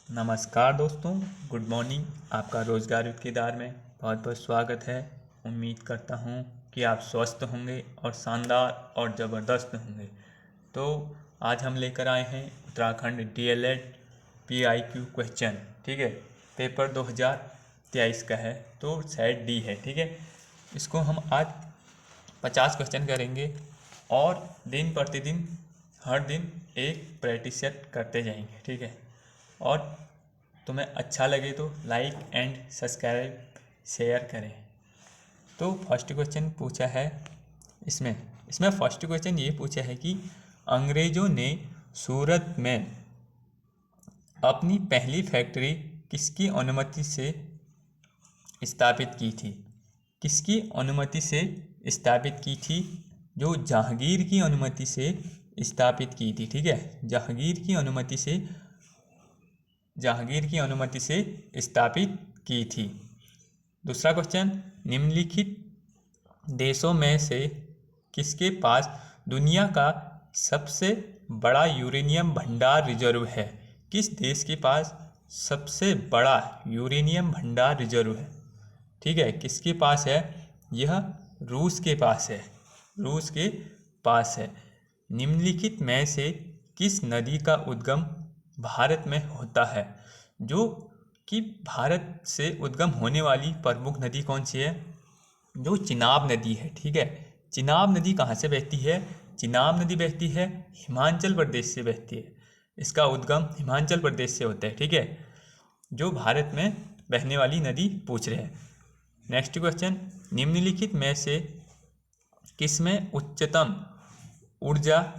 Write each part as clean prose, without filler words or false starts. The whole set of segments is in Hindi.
नमस्कार दोस्तों, गुड मॉर्निंग। आपका रोज़गार युक्त किरदार में बहुत बहुत स्वागत है। उम्मीद करता हूँ कि आप स्वस्थ होंगे और शानदार और ज़बरदस्त होंगे। तो आज हम लेकर आए हैं उत्तराखंड डीएलएड PIQ क्वेश्चन। ठीक है, पेपर 2023 का है, तो सेट डी है। ठीक है, इसको हम आज 50 क्वेश्चन करेंगे और दिन प्रतिदिन हर दिन एक प्रैक्टिस सेट करते जाएंगे। ठीक है, और तुम्हें अच्छा लगे तो लाइक एंड सब्सक्राइब शेयर करें। तो फर्स्ट क्वेश्चन पूछा है इसमें इसमें फर्स्ट क्वेश्चन ये पूछा है कि अंग्रेज़ों ने सूरत में अपनी पहली फैक्ट्री किसकी अनुमति से स्थापित की थी। किसकी अनुमति से स्थापित की थी? जो जहांगीर की अनुमति से स्थापित की थी। ठीक है, जहांगीर की अनुमति से स्थापित की थी। दूसरा क्वेश्चन, निम्नलिखित देशों में से किसके पास दुनिया का सबसे बड़ा यूरेनियम भंडार रिजर्व है? किस देश के पास सबसे बड़ा यूरेनियम भंडार रिजर्व है? ठीक है, किसके पास है? यह रूस के पास है। रूस के पास है। निम्नलिखित में से किस नदी का उद्गम भारत में होता है? जो कि भारत से उद्गम होने वाली प्रमुख नदी कौन सी है? जो चिनाब नदी है। ठीक है, चिनाब नदी कहाँ से बहती है? चिनाब नदी बहती है हिमाचल प्रदेश से बहती है। इसका उद्गम हिमाचल प्रदेश से होता है। ठीक है, जो भारत में बहने वाली नदी पूछ रहे हैं। नेक्स्ट क्वेश्चन, निम्नलिखित में से किसमें उच्चतम ऊर्जा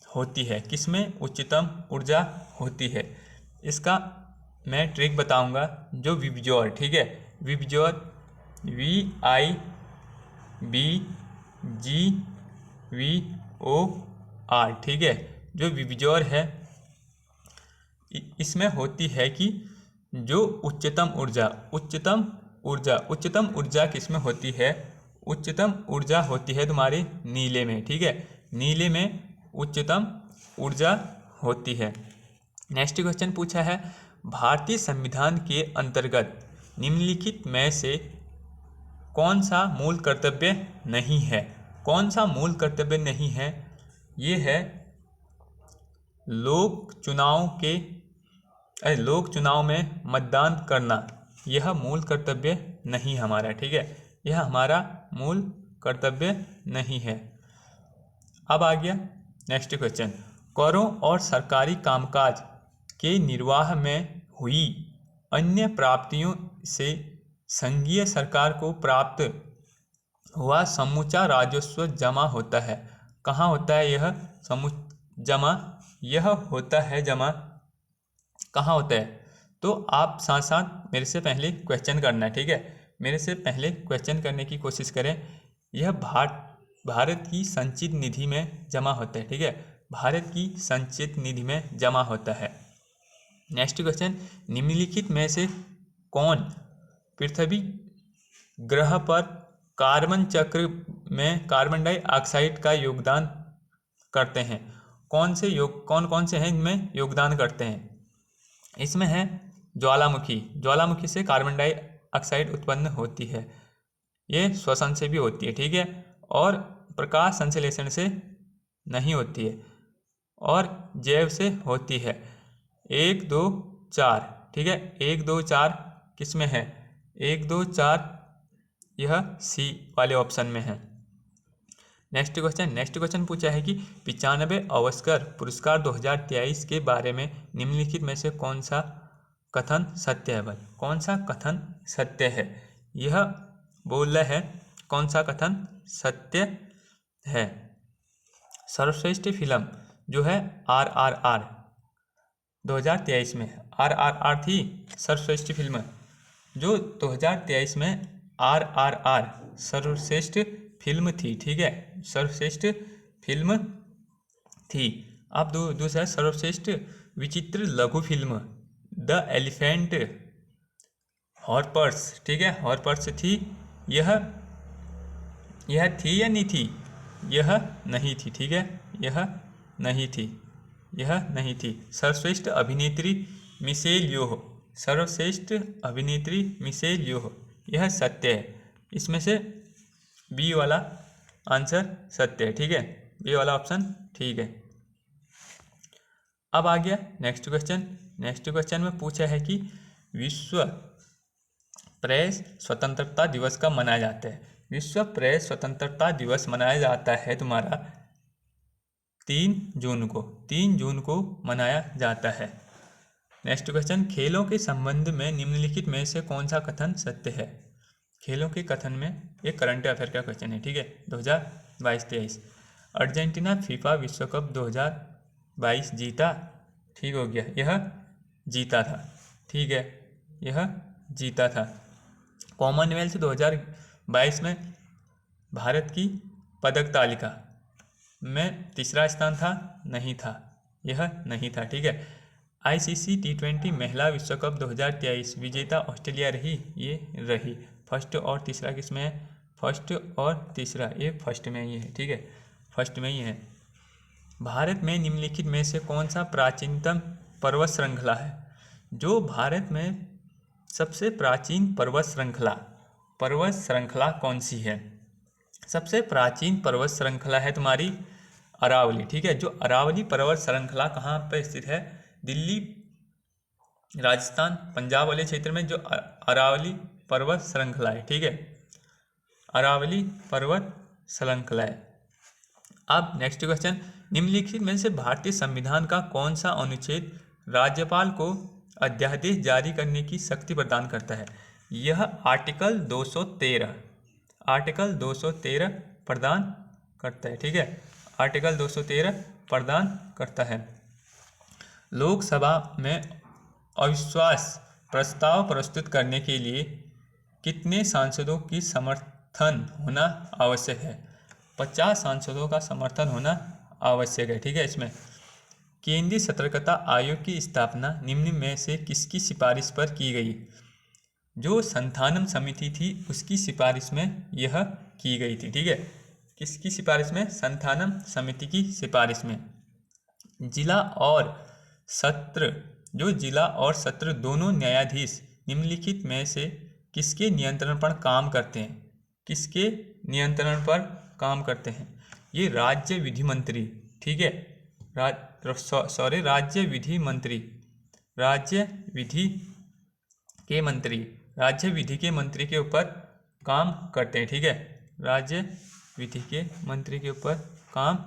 होती है? किसमें उच्चतम ऊर्जा होती है? इसका मैं ट्रिक बताऊंगा। जो विबजोर, ठीक है, विबजोर VIBGVOR, ठीक है, जो विबजोर है इसमें होती है कि जो उच्चतम ऊर्जा किसमें होती है? उच्चतम ऊर्जा होती है तुम्हारे नीले में। ठीक है, नीले में उच्चतम ऊर्जा होती है। नेक्स्ट क्वेश्चन पूछा है, भारतीय संविधान के अंतर्गत निम्नलिखित में से कौन सा मूल कर्तव्य नहीं है? कौन सा मूल कर्तव्य नहीं है? ये है लोक चुनाव में मतदान करना। यह मूल कर्तव्य नहीं हमारा। ठीक है, यह हमारा मूल कर्तव्य नहीं है। अब आ गया नेक्स्ट क्वेश्चन, करों और सरकारी कामकाज के निर्वाह में हुई अन्य प्राप्तियों से संघीय सरकार को प्राप्त हुआ समूचा राजस्व जमा होता है। कहाँ होता है यह जमा? यह होता है जमा कहाँ होता है? तो आप साथ साथ मेरे से पहले क्वेश्चन करना है। ठीक है, मेरे से पहले क्वेश्चन करने की कोशिश करें। यह भारत की संचित निधि में जमा होता है। ठीक है, भारत की संचित निधि में जमा होता है। नेक्स्ट क्वेश्चन, निम्नलिखित में से कौन पृथ्वी ग्रह पर कार्बन चक्र में कार्बन डाइऑक्साइड का योगदान करते हैं? कौन कौन से हैं इनमें योगदान करते हैं? इसमें है ज्वालामुखी से कार्बन डाइऑक्साइड उत्पन्न होती है। ये श्वसन से भी होती है। ठीक है, और प्रकाश संश्लेषण से नहीं होती है, और जैव से होती है। 1 2 4, ठीक है, 1 2 4 किस में है? 1 2 4 यह सी वाले ऑप्शन में है। नेक्स्ट क्वेश्चन पूछा है कि 95 ऑस्कर पुरस्कार 2023 के बारे में निम्नलिखित में से कौन सा कथन सत्य है? कौन सा कथन सत्य है? यह बोल रहा है कौन सा कथन सत्य है? सर्वश्रेष्ठ फिल्म जो है RRR 2023 में RRR थी सर्वश्रेष्ठ फिल्म। जो 2023 में RRR सर्वश्रेष्ठ फिल्म थी। ठीक है, सर्वश्रेष्ठ फिल्म थी। अब दूसरा सर्वश्रेष्ठ विचित्र लघु फिल्म द एलिफेंट हॉर्पर्स। ठीक है, हॉर्पर्स थी। यह थी या नहीं थी? यह नहीं थी। ठीक है, यह नहीं थी। सर्वश्रेष्ठ अभिनेत्री मिशेल योह, सर्वश्रेष्ठ अभिनेत्री मिशेल योह, यह सत्य है। इसमें से बी वाला आंसर सत्य है, ठीक है, बी वाला ऑप्शन ठीक है। अब आ गया नेक्स्ट क्वेश्चन। नेक्स्ट क्वेश्चन में पूछा है कि विश्व प्रेस स्वतंत्रता दिवस कब मनाया जाता है। विश्व प्रेस स्वतंत्रता दिवस मनाया जाता है तुम्हारा 3 जून को, 3 जून को मनाया जाता है। नेक्स्ट क्वेश्चन, खेलों के संबंध में निम्नलिखित में से कौन सा कथन सत्य है। खेलों के कथन में एक करंट अफेयर का क्वेश्चन है, ठीक है, 2022-23। अर्जेंटीना फीफा विश्व कप 2022 जीता, ठीक हो गया, यह जीता था, ठीक है, यह जीता था। कॉमनवेल्थ 2022 में भारत की पदक तालिका में तीसरा स्थान था, नहीं था, यह नहीं था, ठीक है। आईसीसी T20 महिला विश्व कप 2023 विजेता ऑस्ट्रेलिया रही, ये रही। फर्स्ट और तीसरा किस में है, फर्स्ट और तीसरा ये फर्स्ट में ही है, ठीक है, फर्स्ट में ही है। भारत में निम्नलिखित में से कौन सा प्राचीनतम पर्वत श्रृंखला है। जो भारत में सबसे प्राचीन पर्वत श्रृंखला कौन सी है। सबसे प्राचीन पर्वत श्रृंखला है तुम्हारी अरावली, ठीक है। जो अरावली पर्वत श्रृंखला कहाँ पर स्थित है, दिल्ली, राजस्थान, पंजाब वाले क्षेत्र में जो अरावली पर्वत श्रृंखला है, ठीक है, अरावली पर्वत श्रृंखला है। अब नेक्स्ट क्वेश्चन, निम्नलिखित में से भारतीय संविधान का कौन सा अनुच्छेद राज्यपाल को अध्यादेश जारी करने की शक्ति प्रदान करता है। यह आर्टिकल 213 प्रदान करता है, ठीक है, आर्टिकल 213 प्रदान करता है। लोकसभा में अविश्वास प्रस्ताव प्रस्तुत करने के लिए कितने सांसदों की समर्थन होना आवश्यक है। 50 सांसदों का समर्थन होना आवश्यक है, ठीक है। इसमें केंद्रीय सतर्कता आयोग की स्थापना निम्न में से किसकी सिफारिश पर की गई। जो संथानम समिति थी उसकी सिफारिश में यह की गई थी, ठीक है, किसकी सिफारिश में, संथानम समिति की सिफारिश में। जिला और सत्र दोनों न्यायाधीश निम्नलिखित में से किसके नियंत्रण पर काम करते हैं, किसके नियंत्रण पर काम करते हैं। ये राज्य विधि मंत्री, ठीक है, राज्य विधि के मंत्री के ऊपर काम करते हैं, ठीक है, राज्य विधि के मंत्री के ऊपर काम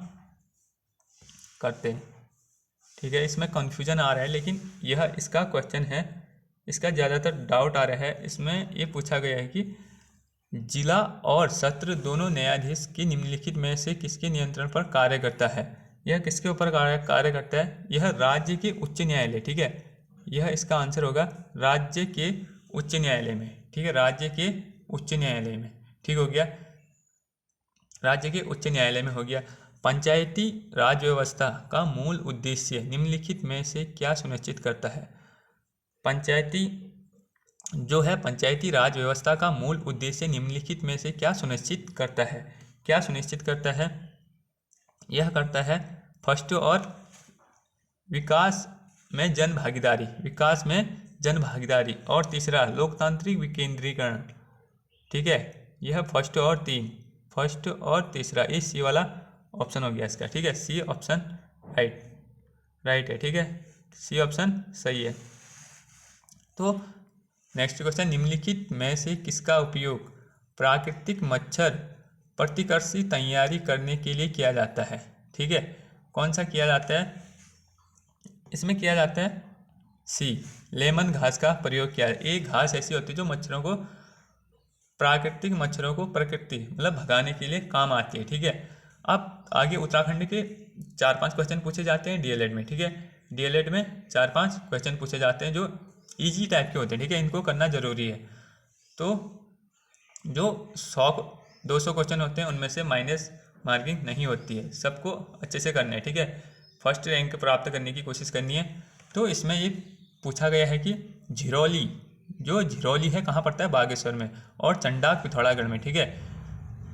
करते हैं, ठीक है। इसमें कन्फ्यूजन आ रहा है लेकिन यह इसका क्वेश्चन है, इसका ज़्यादातर डाउट आ रहा है। इसमें ये पूछा गया है कि जिला और सत्र दोनों न्यायाधीश के निम्नलिखित में से किसके नियंत्रण पर कार्य करता है। यह किसके ऊपर कार्य करता है, यह राज्य के उच्च न्यायालय, ठीक है, यह इसका आंसर होगा राज्य के उच्च न्यायालय में, ठीक है, राज्य के उच्च न्यायालय में, ठीक हो गया, राज्य के उच्च न्यायालय में हो गया। पंचायती राज व्यवस्था का मूल उद्देश्य निम्नलिखित में से क्या सुनिश्चित करता है। पंचायती राज व्यवस्था का मूल उद्देश्य निम्नलिखित में से क्या सुनिश्चित करता है, क्या सुनिश्चित करता है। यह करता है फर्स्ट और विकास में जन भागीदारी, और तीसरा लोकतांत्रिक विकेंद्रीकरण, ठीक है, यह फर्स्ट और तीसरा, ये सी वाला ऑप्शन हो गया इसका, ठीक है, सी ऑप्शन राइट है, ठीक है, सी ऑप्शन सही है। तो नेक्स्ट क्वेश्चन, निम्नलिखित में से किसका उपयोग प्राकृतिक मच्छर प्रतिकर्षी तैयारी करने के लिए किया जाता है, ठीक है, कौन सा किया जाता है। इसमें किया जाता है सी, लेमन घास का प्रयोग किया है। एक घास ऐसी होती है जो प्राकृतिक मच्छरों को मतलब भगाने के लिए काम आती है, ठीक है। अब आगे उत्तराखंड के 4-5 क्वेश्चन पूछे जाते हैं डीएलएड में, ठीक है, डीएलएड में 4-5 क्वेश्चन पूछे जाते हैं जो इजी टाइप के होते हैं, ठीक है, इनको करना जरूरी है। तो जो 100-200 क्वेश्चन होते हैं उनमें से माइनस मार्किंग नहीं होती है, सबको अच्छे से करना है, ठीक है, फर्स्ट रैंक प्राप्त करने की कोशिश करनी है। तो इसमें ये पूछा गया है कि झिरौली है कहाँ पड़ता है, बागेश्वर में, और चंडाक पिथौरागढ़ में, ठीक है,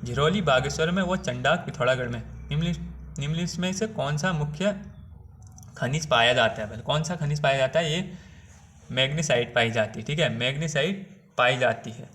झिरौली बागेश्वर में, वो चंडाक पिथौरागढ़ में। निम्नलिखित में से कौन सा मुख्य खनिज पाया जाता है, कौन सा खनिज पाया जाता है, ये मैग्नीसाइट पाई जाती है, ठीक है, मैग्नीसाइट पाई जाती है।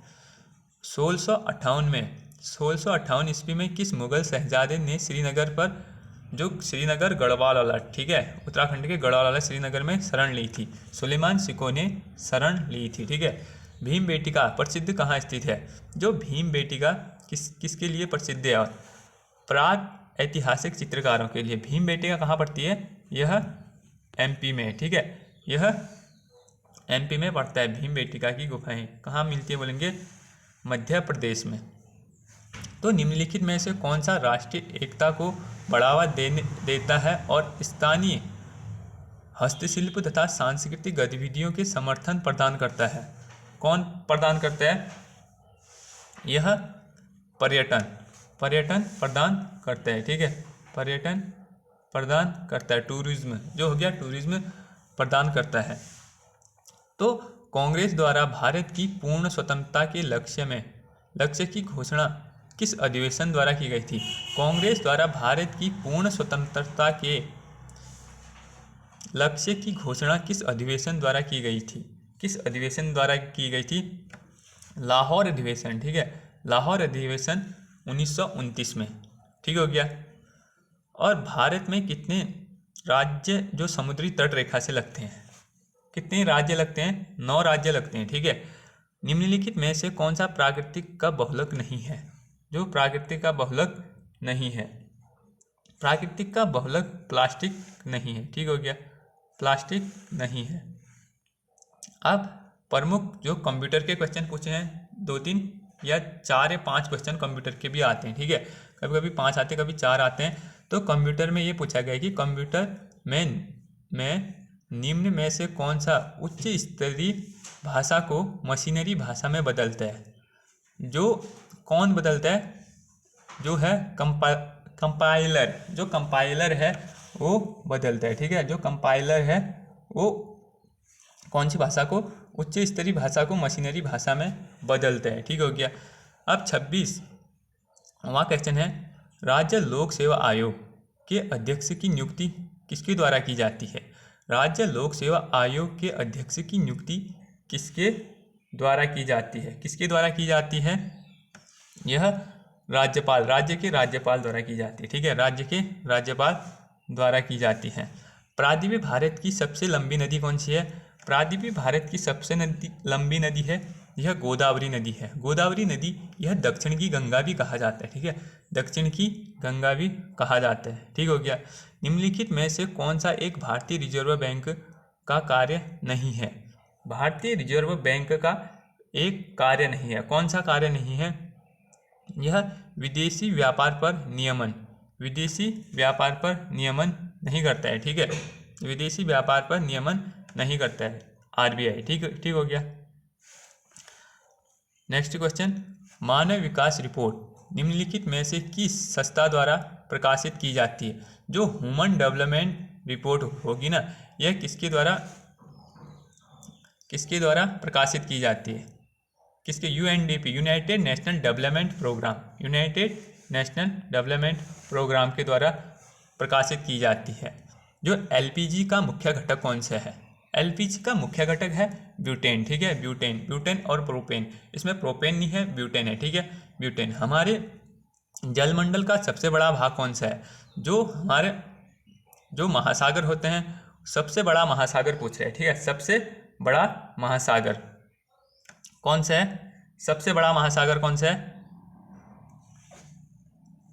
1658 ईस्वी में किस मुगल शहजादे ने श्रीनगर पर, जो श्रीनगर गढ़वाल वाला, ठीक है, उत्तराखंड के गढ़वाल वाला श्रीनगर में शरण ली थी? सुलेमान सिको ने शरण ली थी, ठीक है। भीम बेटिका प्रसिद्ध कहाँ स्थित है? जो भीम बेटिका किसके लिए प्रसिद्ध है? और प्राग ऐतिहासिक चित्रकारों के लिए। भीम बेटिका कहाँ पड़ती है? यह एमपी में, ठीक है, यह एमपी में पड़ता है। भीम बेटिका की गुफाएं कहाँ मिलती है बोलेंगे? मध्य प्रदेश में। तो निम्नलिखित में से कौन सा राष्ट्रीय एकता को बढ़ावा देता है और स्थानीय हस्तशिल्प तथा सांस्कृतिक गतिविधियों के समर्थन प्रदान करता है? कौन प्रदान करता है? यह पर्यटन प्रदान करता है, ठीक है, पर्यटन प्रदान करता है। टूरिज्म जो हो गया, टूरिज्म प्रदान करता है। तो कांग्रेस द्वारा भारत की पूर्ण स्वतंत्रता के लक्ष्य की घोषणा किस अधिवेशन द्वारा की गई थी? कांग्रेस द्वारा भारत की पूर्ण स्वतंत्रता के लक्ष्य की घोषणा किस अधिवेशन द्वारा की गई थी? किस अधिवेशन द्वारा की गई थी? लाहौर अधिवेशन, ठीक है, लाहौर अधिवेशन 1929 में, ठीक हो गया। और भारत में कितने राज्य जो समुद्री तट रेखा से लगते हैं? कितने राज्य लगते हैं? 9 राज्य लगते हैं, ठीक है। निम्नलिखित में से कौन सा प्राकृतिक का बहुलक नहीं है? जो प्राकृतिक का बहुलक नहीं है, प्राकृतिक का बहुलक प्लास्टिक नहीं है, ठीक हो गया, प्लास्टिक नहीं है। अब प्रमुख जो कंप्यूटर के क्वेश्चन पूछे हैं, 2-3 या 4 या 5 क्वेश्चन कंप्यूटर के भी आते हैं, ठीक है, कभी कभी 5 आते हैं, कभी 4 आते हैं। तो कंप्यूटर में ये पूछा गया कि कंप्यूटर में निम्न में से कौन सा उच्च स्तरीय भाषा को मशीनरी भाषा में बदलता है? जो कौन बदलता है? जो है कंपाइलर, जो कंपाइलर है वो बदलता है, ठीक है, जो कंपाइलर है वो कौन सी भाषा को, उच्च स्तरीय भाषा को मशीनरी भाषा में बदलता है, ठीक हो गया। अब 26वां क्वेश्चन है, राज्य लोक सेवा आयोग के अध्यक्ष की नियुक्ति किसके द्वारा की जाती है? राज्य लोक सेवा आयोग के अध्यक्ष की नियुक्ति किसके द्वारा की जाती है? किसके द्वारा की जाती है? यह राज्यपाल, राज्य के राज्यपाल द्वारा की जाती है, ठीक है, राज्य के राज्यपाल द्वारा की जाती है। प्रायद्वीपीय भारत की सबसे लंबी नदी कौन सी है? प्रायद्वीपीय भारत की सबसे लंबी नदी है, यह गोदावरी नदी है। गोदावरी नदी, यह दक्षिण की गंगा भी कहा जाता है, ठीक है, दक्षिण की गंगा भी कहा जाता है, ठीक हो गया। निम्नलिखित में से कौन सा एक भारतीय रिजर्व बैंक का कार्य नहीं है? भारतीय रिजर्व बैंक का एक कार्य नहीं है, कौन सा कार्य नहीं है? यह विदेशी व्यापार पर नियमन, विदेशी व्यापार पर नियमन नहीं करता है, ठीक है, विदेशी व्यापार पर नियमन नहीं करता है आरबीआई, ठीक हो गया। नेक्स्ट क्वेश्चन, मानव विकास रिपोर्ट निम्नलिखित में से किस संस्था द्वारा प्रकाशित की जाती है? जो ह्यूमन डेवलपमेंट रिपोर्ट होगी ना, यह किसके द्वारा प्रकाशित की जाती है? किसके? UNDP, united national development programme, united national development programme के द्वारा प्रकाशित की जाती है। जो एलपीजी का मुख्य घटक कौन सा है? एलपीजी का मुख्य घटक है ब्यूटेन, ठीक है, ब्यूटेन और प्रोपेन। इसमें प्रोपेन नहीं है, ब्यूटेन है, ठीक है, ब्यूटेन। हमारे जलमंडल का सबसे बड़ा भाग कौन सा है? जो हमारे जो महासागर होते हैं, सबसे बड़ा महासागर पूछ रहे हैं, ठीक है, सबसे बड़ा महासागर कौन सा है? सबसे बड़ा महासागर कौन सा है?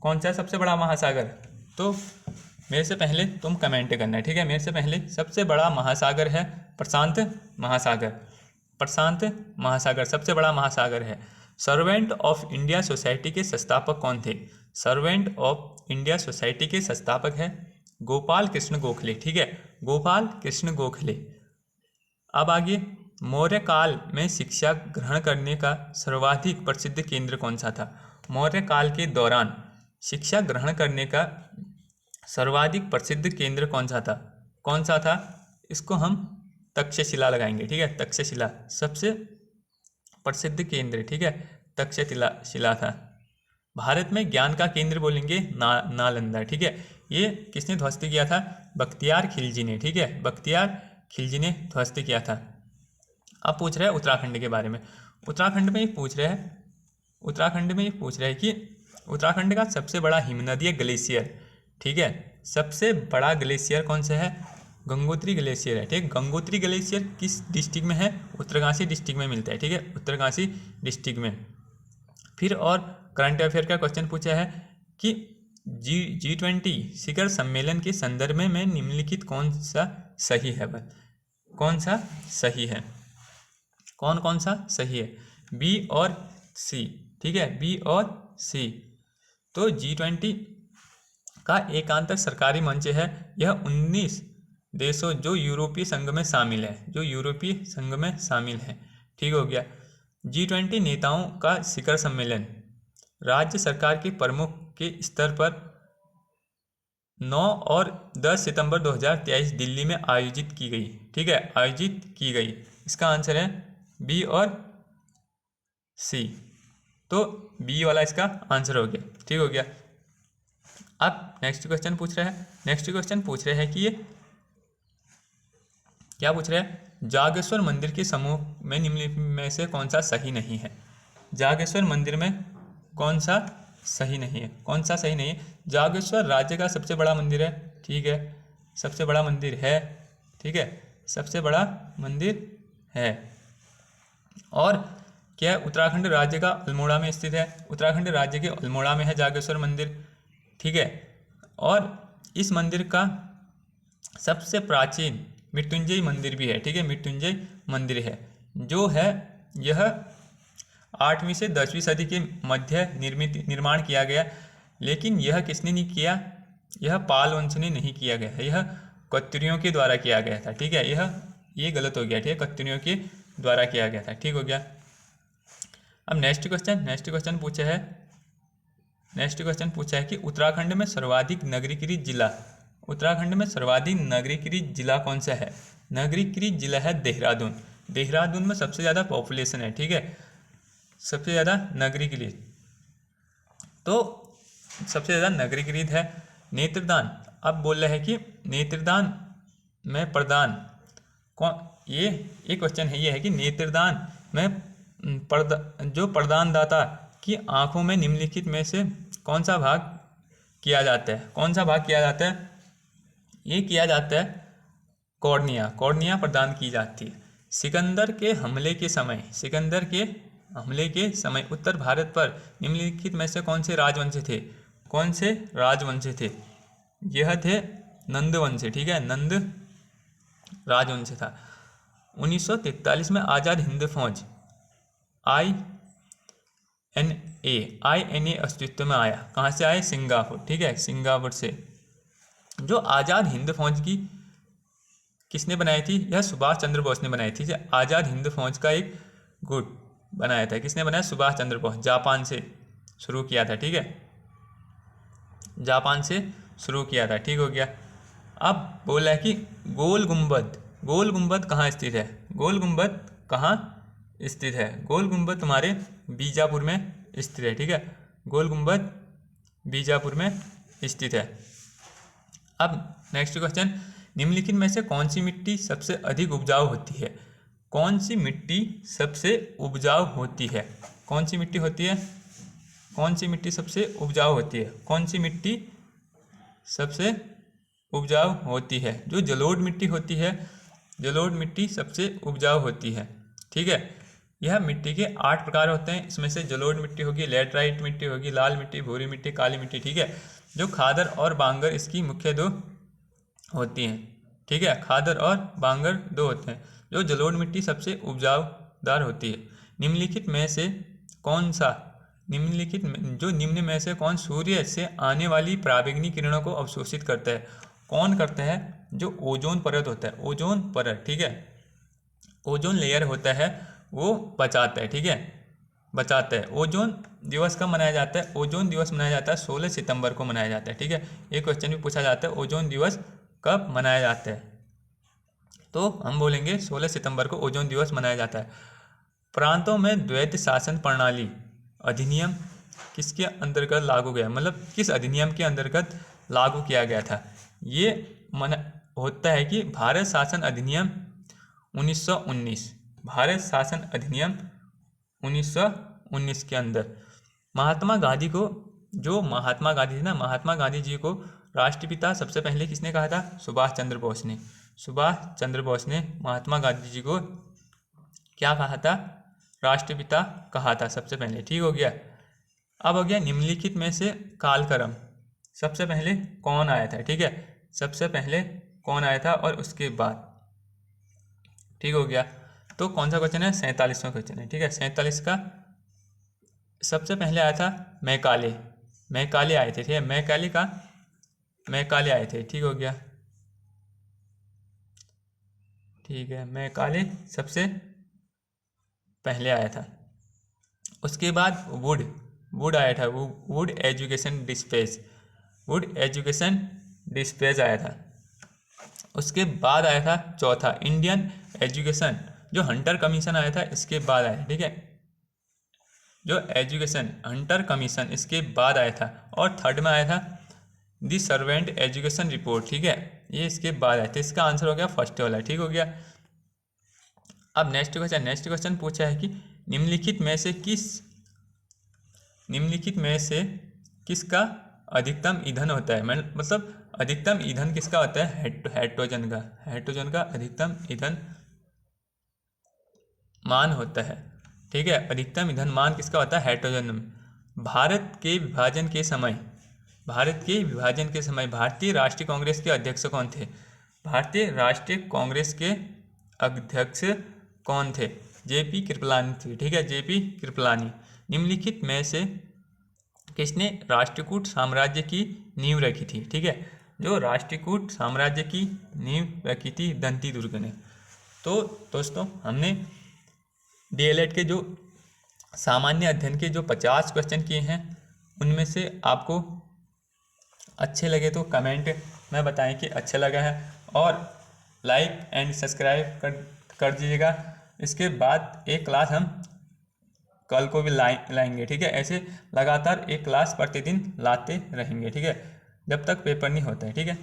कौन सा है सबसे बड़ा महासागर? तो मेरे से पहले तुम कमेंट करना है, ठीक है, मेरे से पहले। सबसे बड़ा महासागर है प्रशांत महासागर, प्रशांत महासागर सबसे बड़ा महासागर है। सर्वेंट ऑफ इंडिया सोसाइटी के संस्थापक कौन थे? सर्वेंट ऑफ इंडिया सोसाइटी के संस्थापक है गोपाल कृष्ण गोखले, ठीक है, गोपाल कृष्ण गोखले। अब आगे, मौर्य काल में शिक्षा ग्रहण करने का सर्वाधिक प्रसिद्ध केंद्र कौन सा था? मौर्य काल के दौरान शिक्षा ग्रहण करने का सर्वाधिक प्रसिद्ध केंद्र कौन सा था? कौन सा था? इसको हम तक्षशिला लगाएंगे, ठीक है, तक्षशिला सबसे प्रसिद्ध केंद्र, ठीक है, तक्षशिला था। भारत में ज्ञान का केंद्र बोलेंगे नालंदा, ठीक है। ये किसने ध्वस्त किया था? बख्तियार खिलजी ने, ठीक है, बख्तियार खिलजी ने ध्वस्त किया था। अब पूछ रहे हैं उत्तराखंड के बारे में। उत्तराखंड में ये पूछ रहे हैं कि उत्तराखंड का सबसे बड़ा हिमनदीय ग्लेशियर, ठीक है, सबसे बड़ा ग्लेशियर कौन सा है? गंगोत्री ग्लेशियर है, ठीक है। गंगोत्री ग्लेशियर किस डिस्ट्रिक्ट में है? उत्तरकाशी डिस्ट्रिक्ट में मिलता है, ठीक है, उत्तरकाशी डिस्ट्रिक्ट में। फिर और करंट अफेयर का क्वेश्चन पूछा है कि G20 शिखर सम्मेलन के संदर्भ में निम्नलिखित कौन सा सही है? कौन सा सही है? कौन सा सही है? बी और सी, ठीक है, बी और सी। तो G20 का एकांतर सरकारी मंच है। यह 19 देशों जो यूरोपीय संघ में शामिल है, ठीक हो गया। G20 नेताओं का शिखर सम्मेलन राज्य सरकार के प्रमुख के स्तर पर 9 और 10 सितंबर 2023 दिल्ली में आयोजित की गई, ठीक है, आयोजित की गई। इसका आंसर है बी और सी। तो बी वाला इसका आंसर हो गया, ठीक हो गया। अब नेक्स्ट क्वेश्चन पूछ रहे हैं कि ये क्या पूछ रहे हैं? जागेश्वर मंदिर के समूह में निम्नलिखित में से कौन सा सही नहीं है? जागेश्वर मंदिर में कौन सा सही नहीं है? जागेश्वर राज्य का सबसे बड़ा मंदिर है, ठीक है, सबसे बड़ा मंदिर है, ठीक है, सबसे बड़ा मंदिर है। और क्या उत्तराखंड राज्य का अल्मोड़ा में स्थित है? उत्तराखंड राज्य के अल्मोड़ा में है जागेश्वर मंदिर, ठीक है। और इस मंदिर का सबसे प्राचीन मृत्युंजय मंदिर भी है, ठीक है, मृत्युंजय मंदिर है, जो है यह 8वीं से 10वीं सदी के मध्य निर्माण किया गया। लेकिन यह किसने नहीं किया? यह पाल वंश ने नहीं किया गया है, यह कत्यूरियों के द्वारा किया गया था, ठीक है, ये गलत हो गया, ठीक है, कत्यूरियों के द्वारा किया गया था, ठीक हो गया। अब नेक्स्ट क्वेश्चन पूछा है कि उत्तराखंड में सर्वाधिक नगरीकृत जिला कौन सा है? नगरीकृत जिला है देहरादून। देहरादून में सबसे ज़्यादा पॉपुलेशन है, ठीक है, सबसे ज़्यादा नगरीकृत, तो सबसे ज़्यादा नगरीकृत है। नेत्रदान, अब बोल रहे हैं कि नेत्रदान में प्रदान कौन, ये एक क्वेश्चन है, ये है कि नेत्रदान में जो प्रदानदाता की आंखों में निम्नलिखित में से कौन सा भाग किया जाता है? ये किया जाता है कॉर्निया प्रदान की जाती है। सिकंदर के हमले के समय उत्तर भारत पर निम्नलिखित में से कौन से राजवंश थे? यह थे नंद वंश, ठीक है, नंद राजवंश था। 1943 में आज़ाद हिंद फौज INA अस्तित्व में आया। कहाँ से आए? सिंगापुर, ठीक है, सिंगापुर से। जो आज़ाद हिंद फौज की किसने बनाई थी? यह सुभाष चंद्र बोस ने बनाई थी। आज़ाद हिंद फौज का एक गुट बनाया था, किसने बनाया? सुभाष चंद्र बोस। जापान से शुरू किया था, ठीक है, जापान से शुरू किया था, ठीक हो गया। अब बोला है कि गोल गुंबद कहाँ स्थित है? गोल गुंबद तुम्हारे बीजापुर में स्थित है, ठीक है, गोल गुंबद बीजापुर में स्थित है। अब नेक्स्ट क्वेश्चन, निम्नलिखित में से कौन सी मिट्टी सबसे अधिक उपजाऊ होती है? कौन सी मिट्टी सबसे उपजाऊ होती है? कौन सी मिट्टी सबसे उपजाऊ होती है? जो जलोढ़ मिट्टी होती है, जलोढ़ मिट्टी सबसे उपजाऊ होती है, ठीक है। यह मिट्टी के 8 प्रकार होते हैं। इसमें से जलोढ़ मिट्टी होगी, लैटराइट मिट्टी होगी, लाल मिट्टी, भूरी मिट्टी, काली मिट्टी, ठीक है। जो खादर और बांगर इसकी मुख्य 2 होती हैं, ठीक है, खादर और बांगर 2 होते हैं। जो जलोढ़ मिट्टी सबसे उपजाऊदार होती है। निम्नलिखित में से कौन सूर्य से आने वाली पराबैंगनी किरणों को अवशोषित करता है? कौन करता है? जो ओजोन परत होता है, ओजोन परत, ठीक है, ओजोन लेयर होता है, वो बचाता है, ठीक है, बचाता है। ओजोन दिवस कब मनाया जाता है? ओजोन दिवस मनाया जाता है 16 सितंबर को मनाया जाता है, ठीक है। एक क्वेश्चन भी पूछा जाता है, ओजोन दिवस कब मनाया जाता है? तो हम बोलेंगे 16 सितंबर को ओजोन दिवस मनाया जाता है। प्रांतों में द्वैत शासन प्रणाली अधिनियम किसके अंतर्गत लागू गया? मतलब किस अधिनियम के अंतर्गत लागू किया गया था? ये होता है कि भारत शासन अधिनियम 1919, भारत शासन अधिनियम 1919 के अंदर महात्मा गांधी को, जो महात्मा गांधी थे ना, महात्मा गांधी जी को राष्ट्रपिता सबसे पहले किसने कहा था? सुभाष चंद्र बोस ने। सुभाष चंद्र बोस ने महात्मा गांधी जी को क्या कहा था? राष्ट्रपिता कहा था सबसे पहले। ठीक हो गया। अब हो गया निम्नलिखित में से कालक्रम, सबसे पहले कौन आया था? ठीक है, सबसे पहले कौन आया था और उसके बाद। ठीक हो गया। तो कौन सा क्वेश्चन है? 47वां क्वेश्चन है। ठीक है, 47 का सबसे पहले आया था मैकाले। मैकाले आए थे। ठीक है, मैकाले आए थे। ठीक हो गया। ठीक है, मैकाले सबसे पहले आया था। उसके बाद वुड आया था। वुड एजुकेशन डिस्पेज आया था। उसके बाद आया था चौथा इंडियन एजुकेशन, जो हंटर कमीशन आया था, इसके बाद आया। ठीक है, जो एजुकेशन हंटर कमीशन इसके बाद आया था। और थर्ड में आया था दी सर्वेंट एजुकेशन रिपोर्ट। ठीक है, ये इसके बाद आया था। इसका आंसर हो गया फर्स्ट वाला। ठीक हो गया। अब नेक्स्ट क्वेश्चन पूछा है कि निम्नलिखित में से किसका अधिकतम ईंधन होता है? मतलब अधिकतम ईंधन किसका होता है? हाइड्रोजन का अधिकतम ईंधन मान होता है। ठीक है, अधिकतम ईंधन मान किसका होता है? हाइड्रोजन में। भारत के विभाजन के समय भारतीय राष्ट्रीय कांग्रेस के अध्यक्ष कौन थे? भारतीय राष्ट्रीय कांग्रेस के अध्यक्ष कौन थे? जेपी कृपलानी थे। ठीक है, जेपी कृपलानी। निम्नलिखित में से किसने राष्ट्रकूट साम्राज्य की नींव रखी थी? ठीक है, जो राष्ट्रकूट साम्राज्य की नींव रखी थी दंती दुर्ग ने। तो दोस्तों, हमने डीएलएड के जो सामान्य अध्ययन के जो 50 क्वेश्चन किए हैं, उनमें से आपको अच्छे लगे तो कमेंट में बताएं कि अच्छा लगा है, और लाइक एंड सब्सक्राइब कर दीजिएगा। इसके बाद एक क्लास हम कल को भी लाएंगे। ठीक है, ऐसे लगातार एक क्लास प्रतिदिन लाते रहेंगे। ठीक है, जब तक पेपर नहीं होता है। ठीक है।